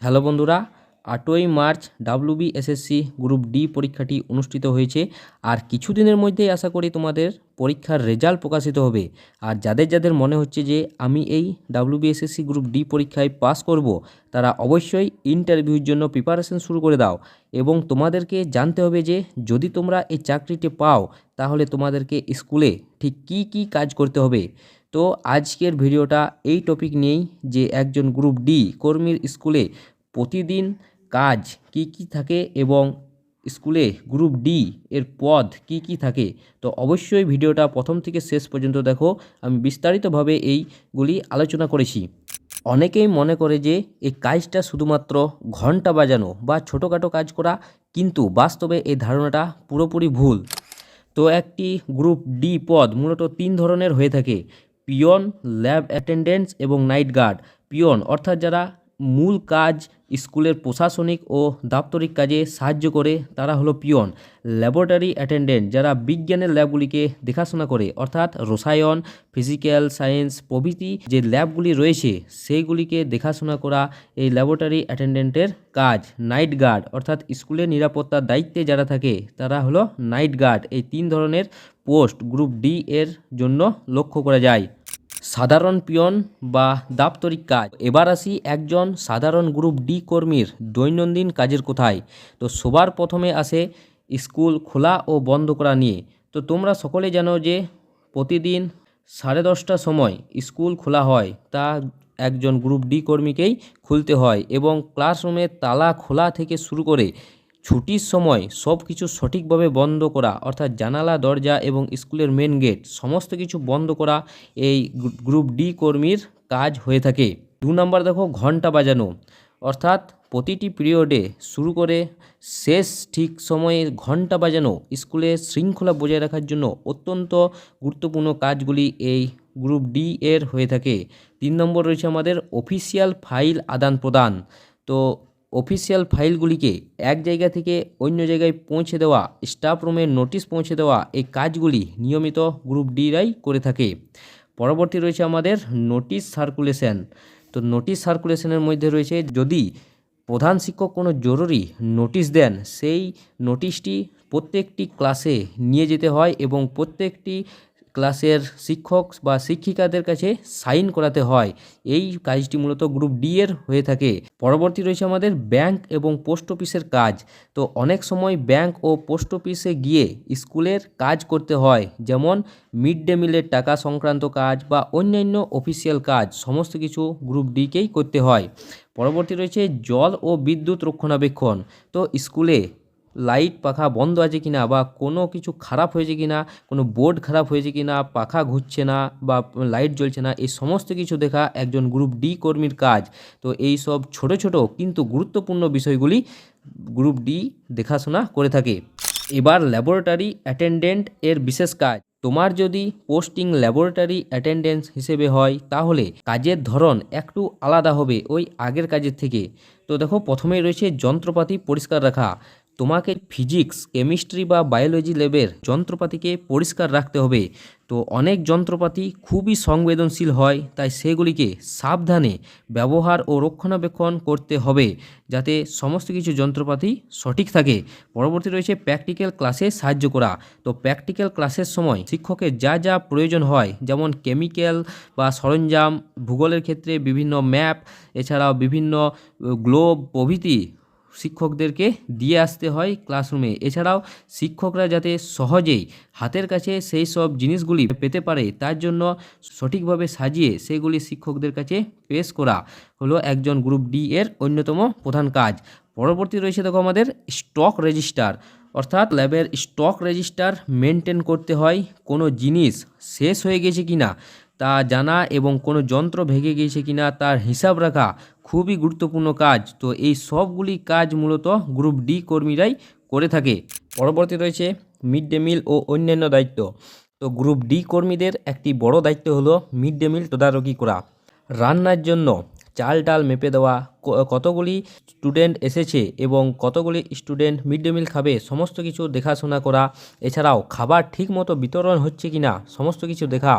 Hello বন্ধুরা, ৮ই March WBSSC group D পরীক্ষাটি অনুষ্ঠিত হয়েছে। আর কিছুদিনের মধ্যেই আশা করি তোমাদের পরীক্ষার রেজাল্ট প্রকাশিত হবে। আর যাদের যাদের মনে হচ্ছে যে আমি এই ডাব্লিউবিএসএসসি গ্রুপ ডি পরীক্ষায় পাস করব, তারা অবশ্যই ইন্টারভিউর জন্য প্রিপারেশন শুরু করে দাও। এবং তোমাদেরকে জানতে হবে যে যদি তোমরা এই চাকরিটি পাও, তাহলে তোমাদেরকে স্কুলে ঠিক কী কী কাজ করতে হবে। তো আজকের ভিডিওটা এই টপিক নিয়েই, যে একজন গ্রুপ ডি কর্মীর স্কুলে প্রতিদিন কাজ কি কি থাকে এবং স্কুলে গ্রুপ ডি এর পদ কি কি থাকে। তো অবশ্যই ভিডিওটা প্রথম থেকে শেষ পর্যন্ত দেখো, আমি বিস্তারিতভাবে এইগুলি আলোচনা করেছি। অনেকেই মনে করে যে এই কাজটা শুধুমাত্র ঘন্টা বাজানো বা ছোটোখাটো কাজ করা, কিন্তু বাস্তবে এই ধারণাটা পুরোপুরি ভুল। তো একটি গ্রুপ ডি পদ মূলত 3 ধরনের হয়ে থাকে: পিয়ন, ল্যাব অ্যাটেন্ডেন্স এবং নাইট গার্ড। পিয়ন অর্থাৎ যারা মূল কাজ স্কুলের প্রশাসনিক ও দাপ্তরিক কাজে সাহায্য করে, তারা হলো পিয়ন। ল্যাবরেটরি অ্যাটেন্ডেন্ট যারা বিজ্ঞানের ল্যাবগুলিকে দেখাশোনা করে, অর্থাৎ রসায়ন, ফিজিক্যাল সায়েন্স প্রভৃতি যে ল্যাবগুলি রয়েছে সেইগুলিকে দেখাশোনা করা এই ল্যাবরেটরি অ্যাটেন্ডেন্টের কাজ। নাইট গার্ড অর্থাৎ স্কুলের নিরাপত্তার দায়িত্বে যারা থাকে, তারা হলো নাইট গার্ড। এই 3 ধরনের পোস্ট গ্রুপ ডি এর জন্য লক্ষ্য করা যায়। সাধারণ পিয়ন বা দাপ্তরিক কাজ। এবার আসি একজন সাধারণ গ্রুপ ডি কর্মীর দৈনন্দিন কাজের কোথায়। তো সবার প্রথমে আসে স্কুল খোলা ও বন্ধ করা নিয়ে। তো তোমরা সকলে জানো যে প্রতিদিন 10:30টার সময় স্কুল খোলা হয়, তা একজন গ্রুপ ডি কর্মীকেই খুলতে হয়। এবং ক্লাসরুমের তালা খোলা থেকে শুরু করে ছুটির সময় সব কিছু সঠিকভাবে বন্ধ করা, অর্থাৎ জানালা, দরজা এবং স্কুলের মেন গেট সমস্ত কিছু বন্ধ করা এই গ্রুপ ডি কর্মীর কাজ হয়ে থাকে। 2 নম্বর দেখো, ঘন্টা বাজানো, অর্থাৎ প্রতিটি পিরিয়ডে শুরু করে শেষ ঠিক সময়ে ঘন্টা বাজানো স্কুলে শৃঙ্খলা বজায় রাখার জন্য অত্যন্ত গুরুত্বপূর্ণ কাজগুলি এই গ্রুপ ডি এর হয়ে থাকে। 3 নম্বর রয়েছে আমাদের অফিসিয়াল ফাইল আদান প্রদান। তো অফিসিয়াল ফাইলগুলিকে এক জায়গা থেকে অন্য জায়গায় পৌঁছে দেওয়া, স্টাফ রুমে নোটিশ পৌঁছে দেওয়া, এই কাজগুলি নিয়মিত গ্রুপ ডিরাই করে থাকে। পরবর্তী রয়েছে আমাদের নোটিশ সার্কুলেশন। তো নোটিশ সার্কুলেশনের মধ্যে রয়েছে, যদি প্রধান শিক্ষক কোনো জরুরি নোটিশ দেন, সেই নোটিশটি প্রত্যেকটি ক্লাসে নিয়ে যেতে হয় এবং প্রত্যেকটি ক্লাসের শিক্ষক বা শিক্ষিকাদের কাছে সাইন করাতে হয়। এই কাজটি মূলত গ্রুপ ডি এর হয়ে থাকে। পরবর্তী রয়েছে আমাদের ব্যাংক এবং পোস্ট অফিসের কাজ। তো অনেক সময় ব্যাংক ও পোস্ট অফিসে গিয়ে স্কুলের কাজ করতে হয়, যেমন মিড ডে মিলের টাকা সংক্রান্ত কাজ বা অন্যান্য অফিসিয়াল কাজ, সমস্ত কিছু গ্রুপ ডিকেই করতে হয়। পরবর্তী রয়েছে জল ও বিদ্যুৎ রক্ষণাবেক্ষণ। তো স্কুলে লাইট পাখা বন্ধ আছে কিনা, বা কোনো কিছু খারাপ হয়েছে কিনা, কোনো বোর্ড খারাপ হয়েছে কিনা, পাখা ঘুরছে না বা লাইট জ্বলছে না, এই সমস্ত কিছু দেখা একজন গ্রুপ ডি কর্মীর কাজ। তো এই সব ছোট ছোট কিন্তু গুরুত্বপূর্ণ বিষয়গুলি গ্রুপ ডি দেখাশোনা করে থাকে। এবার ল্যাবরেটরি অ্যাটেন্ডেন্ট এর বিশেষ কাজ। তোমার যদি পোস্টিং ল্যাবরেটরি অ্যাটেন্ডেন্স হিসেবে হয়, তাহলে কাজের ধরন একটু আলাদা হবে ওই আগের কাজের থেকে। তো দেখো, প্রথমেই রয়েছে যন্ত্রপাতি পরিষ্কার রাখা। তোমাকে ফিজিক্স, কেমিস্ট্রি বা বায়োলজি ল্যাবের যন্ত্রপাতিকে পরিষ্কার রাখতে হবে। তো অনেক যন্ত্রপাতি খুবই সংবেদনশীল হয়, তাই সেগুলিকে সাবধানে ব্যবহার ও রক্ষণাবেক্ষণ করতে হবে, যাতে সমস্ত কিছু যন্ত্রপাতি সঠিক থাকে। পরবর্তী রয়েছে প্র্যাকটিক্যাল ক্লাসে সাহায্য করা। তো প্র্যাকটিক্যাল ক্লাসের সময় শিক্ষকের যা যা প্রয়োজন হয়, যেমন কেমিক্যাল বা সরঞ্জাম, ভূগোলের ক্ষেত্রে বিভিন্ন ম্যাপ, এছাড়াও বিভিন্ন গ্লোব প্রভৃতি শিক্ষকদেরকে দিয়ে আসতে হয় ক্লাসরুমে। এছাড়াও শিক্ষকরা যাতে সহজেই হাতের কাছে সেই সব জিনিসগুলি পেতে পারে, তার জন্য সঠিকভাবে সাজিয়ে সেগুলি শিক্ষকদের কাছে পেশ করা হলো একজন গ্রুপ ডি এর অন্যতম প্রধান কাজ। পরবর্তী রয়েছে দেখো আমাদের স্টক রেজিস্টার, অর্থাৎ ল্যাবের স্টক রেজিস্টার মেনটেন করতে হয়। কোনো জিনিস শেষ হয়ে গেছে কিনা তা জানা এবং কোনো যন্ত্র ভেঙে গিয়েছে কিনা তার হিসাব রাখা খুবই গুরুত্বপূর্ণ কাজ। তো এই সবগুলি কাজ মূলত গ্রুপ ডি কর্মীরাই করে থাকে। পরবর্তী রয়েছে মিড ডে মিল ও অন্যান্য দায়িত্ব। তো গ্রুপ ডি কর্মীদের একটি বড় দায়িত্ব হলো মিড ডে মিল তদারকি করা। রান্নার জন্য চাল ডাল মেপে দেওয়া, কতগুলি স্টুডেন্ট এসেছে এবং কতগুলি স্টুডেন্ট মিড ডে মিল খাবে, সমস্ত কিছু দেখাশোনা করা। এছাড়াও খাবার ঠিকমতো বিতরণ হচ্ছে কিনা সমস্ত কিছু দেখা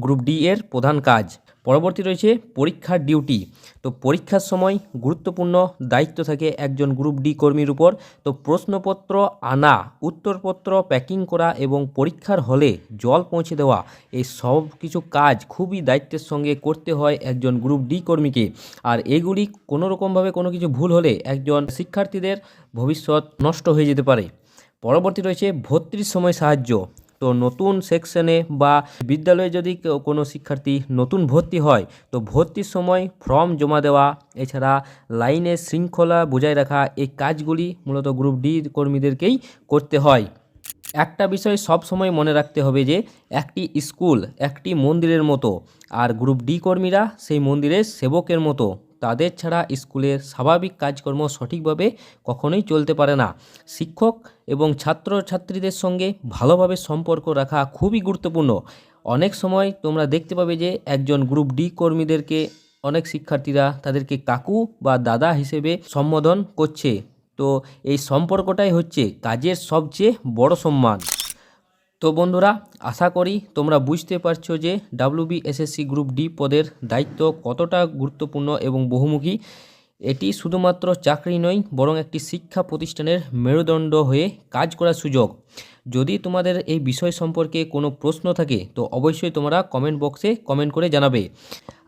গ্রুপ ডি এর প্রধান কাজ। পরবর্তী রয়েছে পরীক্ষার ডিউটি। তো পরীক্ষার সময় গুরুত্বপূর্ণ দায়িত্ব থাকে একজন গ্রুপ ডি কর্মীর উপর। তো প্রশ্নপত্র আনা, উত্তরপত্র প্যাকিং করা এবং পরীক্ষার হলে জল পৌঁছে দেওয়া, এই সব কিছু কাজ খুবই দায়িত্বের সঙ্গে করতে হয় একজন গ্রুপ ডি কর্মীকে। আর এগুলি কোনো রকমভাবে কোনো কিছু ভুল হলে একজন শিক্ষার্থীদের ভবিষ্যৎ নষ্ট হয়ে যেতে পারে। পরবর্তী রয়েছে ভর্তির সময় সাহায্য। তো নতুন সেকশনে বা বিদ্যালয়ে যদি কোনো শিক্ষার্থী নতুন ভর্তি হয়, তো ভর্তির সময় ফর্ম জমা দেওয়া, এছাড়া লাইনের শৃঙ্খলা বজায় রাখা, এই কাজগুলি মূলত গ্রুপ ডি কর্মীদেরকেই করতে হয়। একটা বিষয় সব সময় মনে রাখতে হবে যে একটি স্কুল একটি মন্দিরের মতো, আর গ্রুপ ডি কর্মীরা সেই মন্দিরের সেবকের মতো। তাদের ছাড়া স্কুলের স্বাভাবিক কাজকর্ম সঠিকভাবে কখনোই চলতে পারে না। শিক্ষক এবং ছাত্রছাত্রীদের সঙ্গে ভালোভাবে সম্পর্ক রাখা খুবই গুরুত্বপূর্ণ। অনেক সময় তোমরা দেখতে পাবে যে একজন গ্রুপ ডি কর্মীদেরকে অনেক শিক্ষার্থীরা তাদেরকে কাকু বা দাদা হিসেবে সম্বোধন করছে। তো এই সম্পর্কটাই হচ্ছে কাজের সবচেয়ে বড় সম্মান। তো বন্ধুরা, আশা করি তোমরা বুঝতে পারছো যে ডাব্লিউবিএসএসসি গ্রুপ ডি পদের দায়িত্ব কতটা গুরুত্বপূর্ণ এবং বহুমুখী। এটি শুধুমাত্র চাকরি নয়, বরং একটি শিক্ষা প্রতিষ্ঠানের মেরুদণ্ড হয়ে কাজ করার সুযোগ। যদি তোমাদের এই বিষয় সম্পর্কে কোনো প্রশ্ন থাকে, তো অবশ্যই তোমরা কমেন্ট বক্সে কমেন্ট করে জানাবে।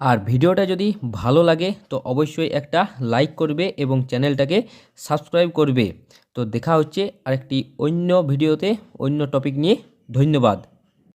আর ভিডিওটা যদি ভালো লাগে তো অবশ্যই একটা লাইক করবে এবং চ্যানেলটাকে সাবস্ক্রাইব করবে। তো দেখা হচ্ছে আরেকটি অন্য ভিডিওতে অন্য টপিক নিয়ে। ধন্যবাদ।